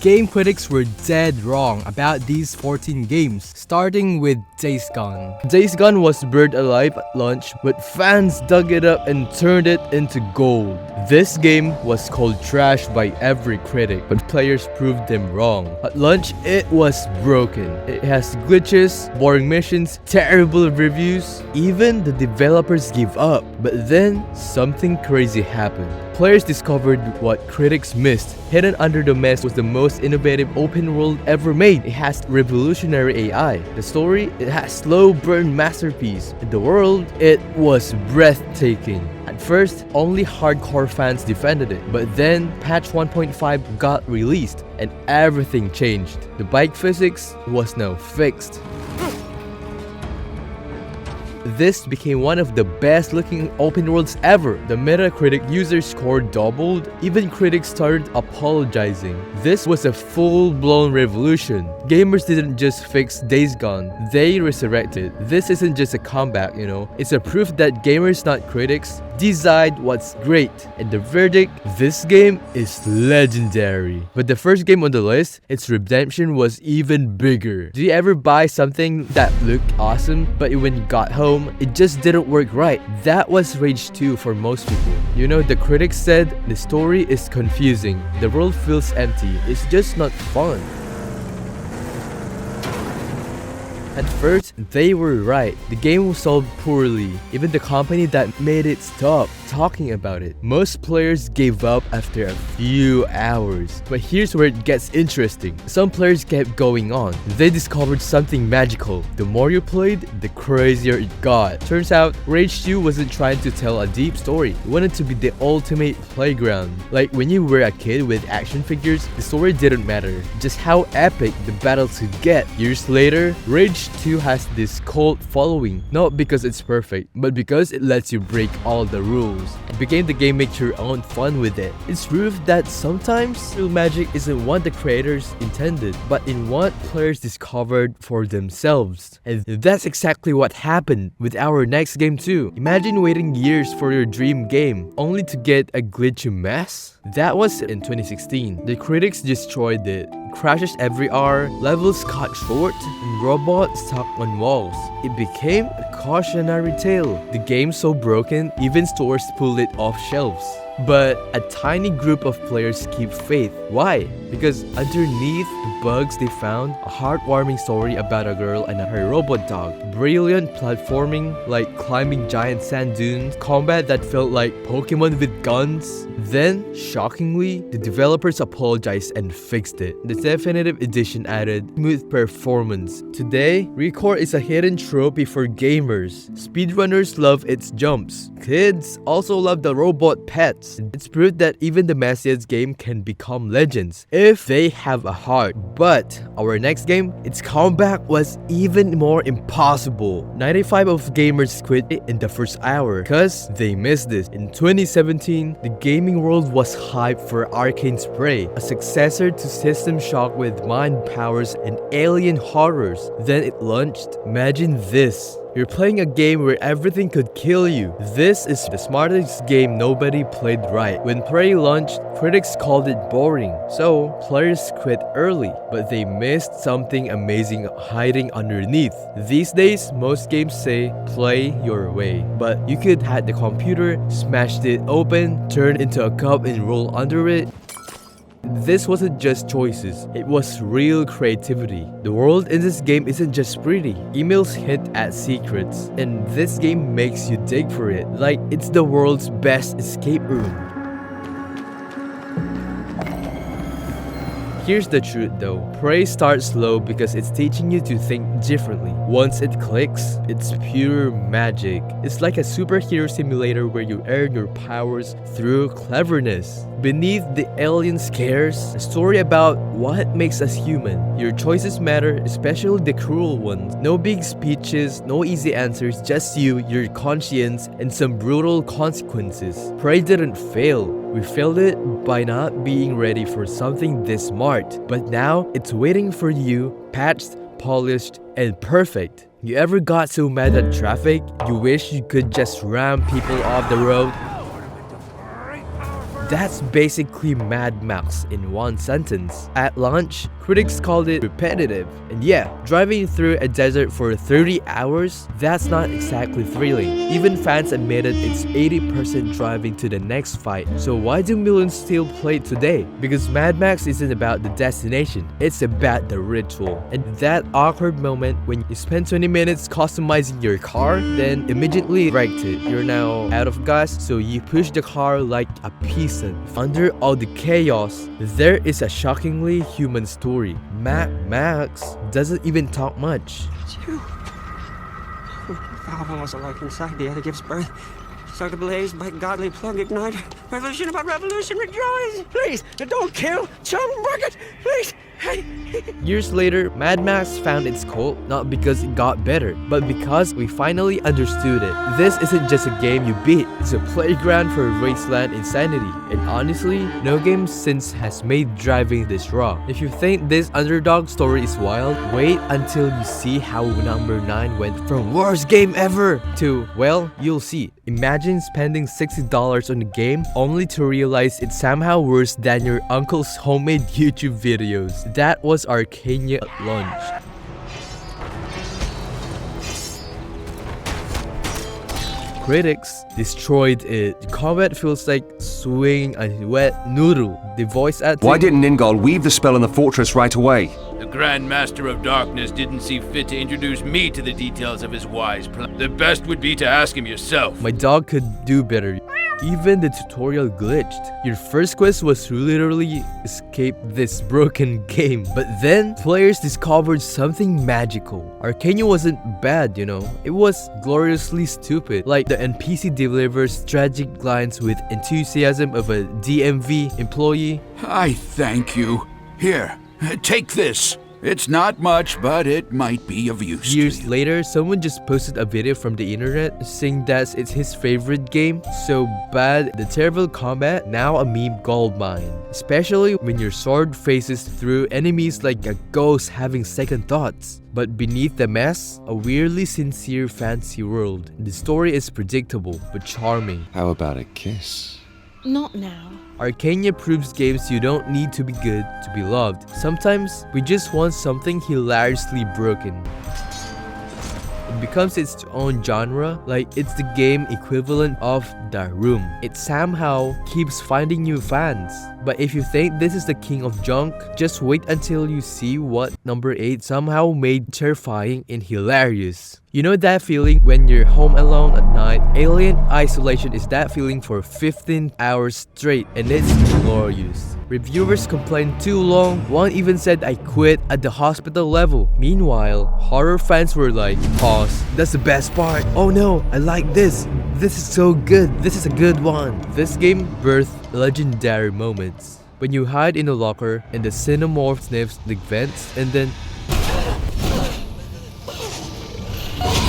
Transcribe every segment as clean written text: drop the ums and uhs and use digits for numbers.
Game critics were dead wrong about these 14 games, starting with Days Gone. Days Gone was burned alive at launch, but fans dug it up and turned it into gold. This game was called trash by every critic, but players proved them wrong. At launch, it was broken. It has glitches, boring missions, terrible reviews. Even the developers gave up. But then, something crazy happened. Players discovered what critics missed. Hidden under the mess was the most innovative open world ever made. It has revolutionary AI. The story, it has slow burn masterpiece. In the world, it was breathtaking. At first, only hardcore fans defended it, but then patch 1.5 got released and everything changed. The bike physics was now fixed. This became one of the best looking open worlds ever. The Metacritic user score doubled, even critics started apologizing. This was a full-blown revolution. Gamers didn't just fix Days Gone, they resurrected. This isn't just a comeback, it's a proof that gamers, not critics, decide what's great. And the verdict, this game is legendary. But the first game on the list, its redemption was even bigger. Do you ever buy something that looked awesome, but when you got home, it just didn't work right? That was Rage 2 for most people. The critics said the story is confusing, the world feels empty, it's just not fun. At first, they were right. The game was sold poorly. Even the company that made it stopped talking about it. Most players gave up after a few hours. But here's where it gets interesting. Some players kept going on. They discovered something magical. The more you played, the crazier it got. Turns out, Rage 2 wasn't trying to tell a deep story. It wanted to be the ultimate playground. Like when you were a kid with action figures, the story didn't matter. Just how epic the battles could get. Years later, Rage 2 has this cult following, not because it's perfect, but because it lets you break all the rules. It became the game make your own fun with it. It's proof that sometimes real magic isn't what the creators intended, but in what players discovered for themselves. And that's exactly what happened with our next game too. Imagine waiting years for your dream game, only to get a glitchy mess? That was in 2016. The critics destroyed it. Crashes every hour, levels cut short, and robots stuck on walls. It became a cautionary tale. The game so broken, even stores pulled it off shelves. But a tiny group of players keep faith. Why? Because underneath the bugs they found a heartwarming story about a girl and her robot dog. Brilliant platforming like climbing giant sand dunes, combat that felt like Pokemon with guns. Then, shockingly, the developers apologized and fixed it. The definitive edition added smooth performance. Today, ReCore is a hidden trophy for gamers. Speedrunners love its jumps. Kids also love the robot pets. It's proof that even the messiest game can become legends if they have a heart. But our next game, its comeback was even more impossible. 95% of gamers quit it in the first hour because they missed this. In 2017, the gaming world was hyped for Arcane's Prey, a successor to System Shock with mind powers and alien horrors. Then it launched. Imagine this. You're playing a game where everything could kill you. This is the smartest game nobody played right. When Prey launched, critics called it boring, so players quit early. But they missed something amazing hiding underneath. These days, most games say, play your way. But you could hack the computer, smash it open, turn it into a cup and roll under it. This wasn't just choices, it was real creativity. The world in this game isn't just pretty. Emails hint at secrets, and this game makes you dig for it, like it's the world's best escape room. Here's the truth though, Prey starts slow because it's teaching you to think differently. Once it clicks, it's pure magic. It's like a superhero simulator where you earn your powers through cleverness. Beneath the alien scares, a story about what makes us human. Your choices matter, especially the cruel ones. No big speeches, no easy answers, just you, your conscience, and some brutal consequences. Prey didn't fail. We failed it by not being ready for something this smart. But now, it's waiting for you, patched, polished, and perfect. You ever got so mad at traffic, you wish you could just ram people off the road? That's basically Mad Max in one sentence. At launch, critics called it repetitive. And yeah, driving through a desert for 30 hours, that's not exactly thrilling. Even fans admitted it's 80% driving to the next fight. So why do millions still play it today? Because Mad Max isn't about the destination, it's about the ritual. And that awkward moment when you spend 20 minutes customizing your car, then immediately wrecked it. You're now out of gas, so you push the car like a peasant. Under all the chaos, there is a shockingly human story. Mad Max doesn't even talk much. It's you. Valve was alive inside the other gives birth. Start ablaze by godly plug ignite. Revolution about revolution, rejoice! Please, don't kill Chum Bucket! Please! Years later, Mad Max found its cult not because it got better, but because we finally understood it. This isn't just a game you beat, it's a playground for wasteland insanity. And honestly, no game since has made driving this raw. If you think this underdog story is wild, wait until you see how number 9 went from worst game ever to, well, you'll see. Imagine spending $60 on a game only to realize it's somehow worse than your uncle's homemade YouTube videos. That was Arcania at launch. Critics destroyed it. The combat feels like swinging a wet noodle. The voice acting... Why didn't Ingol weave the spell in the fortress right away? The Grand Master of Darkness didn't see fit to introduce me to the details of his wise plan. The best would be to ask him yourself. My dog could do better. Even the tutorial glitched. Your first quest was to literally escape this broken game. But then, players discovered something magical. Arcania wasn't bad, you know. It was gloriously stupid. Like the NPC delivers tragic lines with enthusiasm of a DMV employee. I thank you. Here, take this. It's not much, but it might be of use. Years later, someone just posted a video from the internet saying that it's his favorite game. So bad, the terrible combat, now a meme goldmine. Especially when your sword faces through enemies like a ghost having second thoughts. But beneath the mess, a weirdly sincere fantasy world. The story is predictable, but charming. How about a kiss? Not now. Arcania proves games you don't need to be good to be loved. Sometimes, we just want something hilariously broken. It becomes its own genre, like it's the game equivalent of The Room. It somehow keeps finding new fans. But if you think this is the king of junk, just wait until you see what number 8 somehow made terrifying and hilarious. You know that feeling when you're home alone at night? Alien Isolation is that feeling for 15 hours straight, and it's glorious. Reviewers complained too long, one even said I quit at the hospital level. Meanwhile, horror fans were like, pause, that's the best part. Oh no, I like this. This is so good. This is a good one. This game birthed legendary moments. When you hide in a locker and the xenomorph sniffs the vents and then...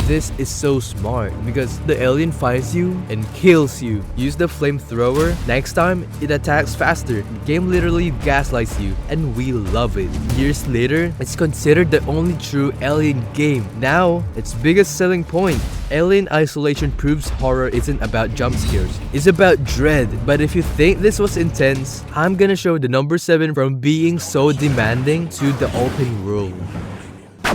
This is so smart because the alien finds you and kills you. Use the flamethrower. Next time, it attacks faster. The game literally gaslights you and we love it. Years later, it's considered the only true Alien game. Now, its biggest selling point. Alien Isolation proves horror isn't about jump scares. It's about dread. But if you think this was intense, I'm gonna show the number 7 from being so demanding to the open world.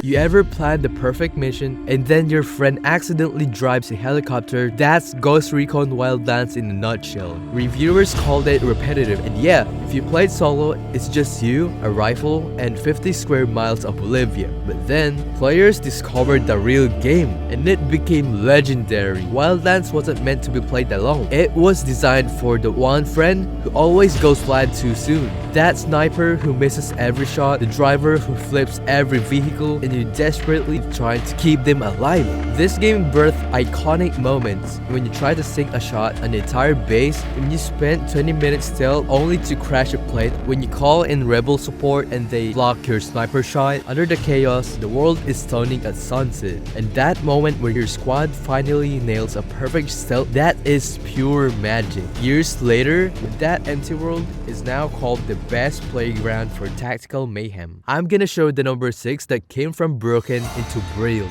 You ever plan the perfect mission and then your friend accidentally drives a helicopter? That's Ghost Recon Wildlands in a nutshell. Reviewers called it repetitive, and yeah, if you played solo, it's just you, a rifle, and 50 square miles of Bolivia. But then, players discovered the real game, and it became legendary. Wildlands wasn't meant to be played alone. It was designed for the one friend who always goes flat too soon. That sniper who misses every shot, the driver who flips every vehicle, and you desperately trying to keep them alive. This game birthed iconic moments when you try to sink a shot on the entire base, when you spend 20 minutes still only to crash a plane, when you call in rebel support and they block your sniper shot. Under the chaos, the world is turning at sunset, and that moment where your squad finally nails a perfect stealth, that is pure magic. Years later, that empty world is now called the best playground for tactical mayhem. I'm gonna show the number 6 that came from broken into brilliant.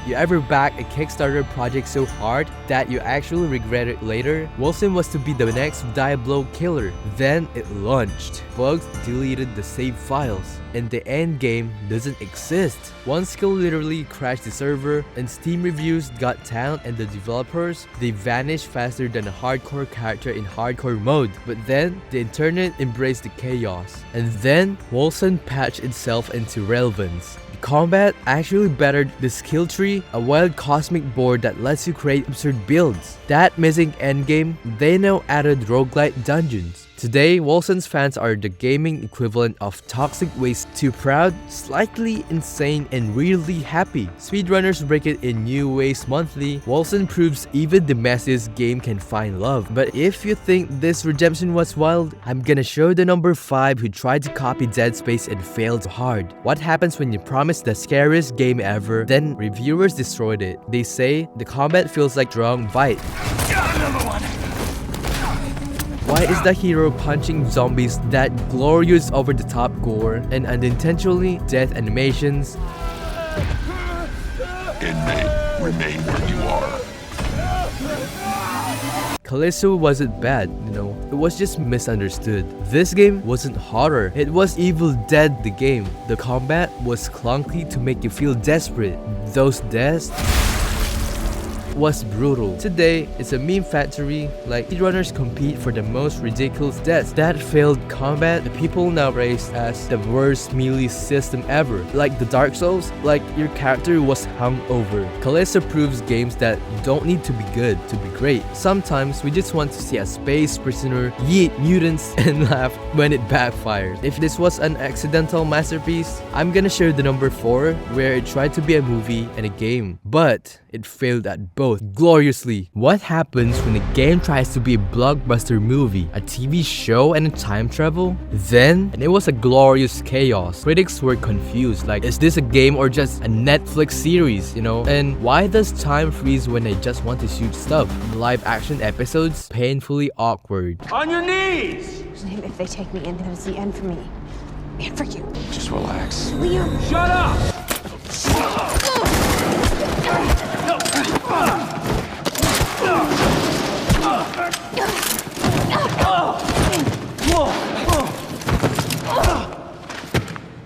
You ever back a Kickstarter project so hard that you actually regret it later? Wolcen was to be the next Diablo killer. Then it launched. Bugs deleted the save files, and the end game doesn't exist. One skill literally crashed the server, and Steam reviews got down, and the developers, they vanished faster than a hardcore character in hardcore mode. But then the internet embraced the chaos, and then Wolcen patched itself into relevance. The combat actually bettered the skill tree, a wild cosmic board that lets you create absurd builds. That missing endgame, they now added roguelite dungeons. Today, Wolcen's fans are the gaming equivalent of toxic waste, too proud, slightly insane, and weirdly happy. Speedrunners break it in new ways monthly. Wolcen proves even the messiest game can find love. But if you think this redemption was wild, I'm gonna show the number 5 who tried to copy Dead Space and failed hard. What happens when you promise the scariest game ever, then reviewers destroyed it? They say the combat feels like strong bite. Why is the hero punching zombies that glorious over-the-top gore and unintentionally death animations? Inmate, remain where you are. Callisto wasn't bad, it was just misunderstood. This game wasn't horror, it was Evil Dead the game. The combat was clunky to make you feel desperate. Those deaths was brutal. Today, it's a meme factory. Like, speedrunners compete for the most ridiculous deaths. That failed combat, the people now raised as the worst melee system ever. Like the Dark Souls, like your character was hung over. Callisto proves games that you don't need to be good to be great. Sometimes we just want to see a space prisoner yeet mutants and laugh when it backfired. If this was an accidental masterpiece, I'm gonna share the number 4, where it tried to be a movie and a game, but it failed at both gloriously. What happens when a game tries to be a blockbuster movie, a TV show, and a time travel? Then, and it was a glorious chaos. Critics were confused, like, is this a game or just a Netflix series, And why does time freeze when I just want to shoot stuff? Live action episodes, painfully awkward. On your knees! If they take me in, then it's the end for me. And for you. Just relax. Liam! Shut up!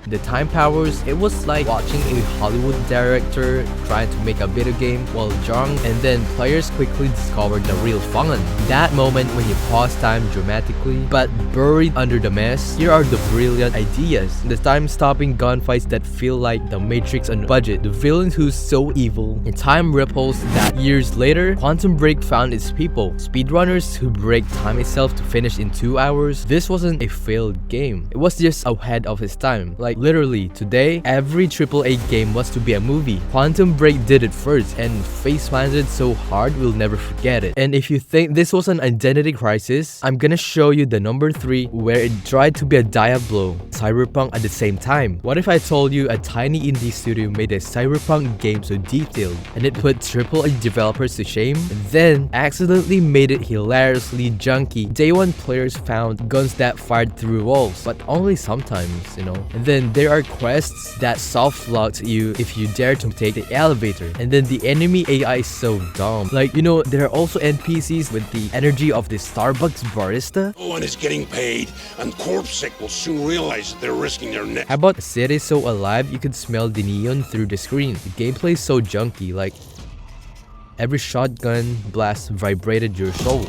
The time powers, it was like watching a Hollywood director trying to make a video game while drunk, and then players quickly discovered the real fun. That moment when you pause time dramatically, but buried under the mess, here are the brilliant ideas. The time-stopping gunfights that feel like the Matrix on a budget, the villain who's so evil, and time ripples that years later, Quantum Break found its people. Speedrunners who break time itself to finish in 2 hours. This wasn't a failed game. It was just ahead of its time. Like, literally, today, every AAA game was to be a movie. Quantum Break did it first, and face-planted so hard we'll never forget it. And if you think this was an identity crisis, I'm gonna show you the number 3, where it tried to be a Diablo, Cyberpunk at the same time. What if I told you a tiny indie studio made a Cyberpunk game so detailed, and it put AAA developers to shame, and then accidentally made it hilariously junky? Day 1 players found guns that fired through walls, but only sometimes, And then there are quests that soft-locked you if you dare to take the elevator. And then the enemy AI is so dumb. Like, there are also NPCs with the energy of the Starbucks barista. No one is getting paid, and Corpsec will soon realize that they're risking their neck. How about a city so alive you could smell the neon through the screen? The gameplay is so junky, like every shotgun blast vibrated your soul.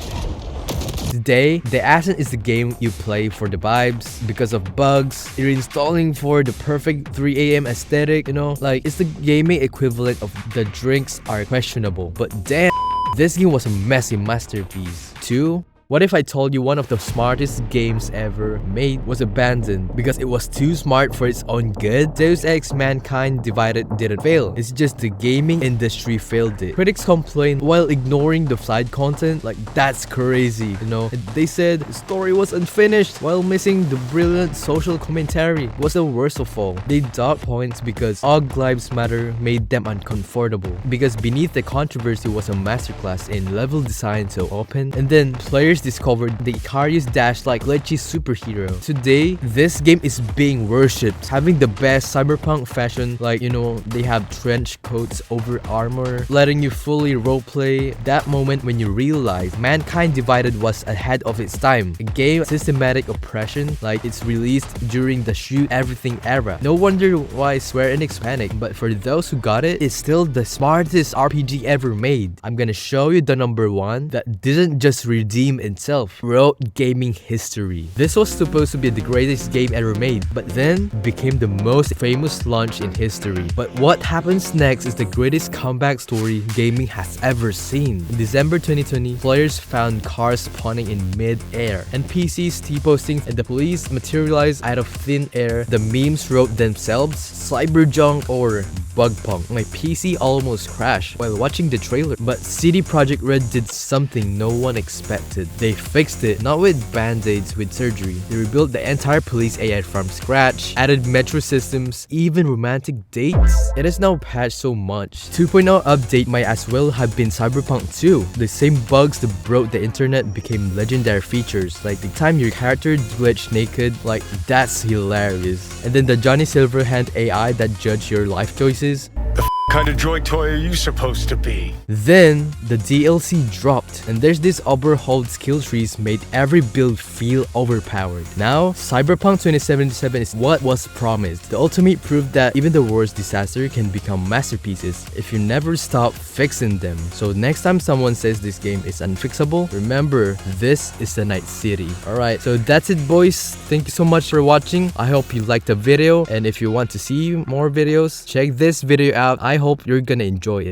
Today, the Ascent is the game you play for the vibes, because of bugs, you're installing for the perfect 3 AM aesthetic, Like, it's the gaming equivalent of the drinks are questionable. But damn, this game was a messy masterpiece. 2. What if I told you one of the smartest games ever made was abandoned because it was too smart for its own good? Deus Ex Mankind Divided didn't fail. It's just the gaming industry failed it. Critics complained while ignoring the side content. Like, that's crazy, And they said the story was unfinished while missing the brilliant social commentary. Was the worst of all. They docked points because All Lives Matter made them uncomfortable. Because beneath the controversy was a masterclass in level design so open, and then players players discovered the Icarus-like glitchy superhero. Today, this game is being worshipped, having the best cyberpunk fashion, like, you know, they have trench coats over armor, letting you fully roleplay. That moment when you realize Mankind Divided was ahead of its time. A game systematic oppression, like it's released during the shoot everything era. No wonder why Square Enix panicked, but for those who got it, it's still the smartest RPG ever made. I'm gonna show you the number one that didn't just redeem itself, wrote gaming history. This was supposed to be the greatest game ever made, but then became the most famous launch in history. But what happens next is the greatest comeback story gaming has ever seen. In December 2020, players found cars spawning in mid-air, NPCs T-posting, and the police materialized out of thin air. The memes wrote themselves, cyberjunk or bugpunk. My PC almost crashed while watching the trailer, but CD Projekt Red did something no one expected. They fixed it, not with band-aids, with surgery. They rebuilt the entire police AI from scratch, added metro systems, even romantic dates. It is now patched so much. 2.0 update might as well have been Cyberpunk 2. The same bugs that broke the internet became legendary features, like the time your character glitched naked, like that's hilarious. And then the Johnny Silverhand AI that judged your life choices. Kind of droid toy are you supposed to be? Then the DLC dropped, and there's this overhauled skill trees made every build feel overpowered. Now, Cyberpunk 2077 is what was promised. The ultimate proof that even the worst disaster can become masterpieces if you never stop fixing them. So next time someone says this game is unfixable, remember, this is the Night City. Alright, so that's it boys. Thank you so much for watching. I hope you liked the video, and if you want to see more videos, check this video out. I hope you're gonna enjoy it.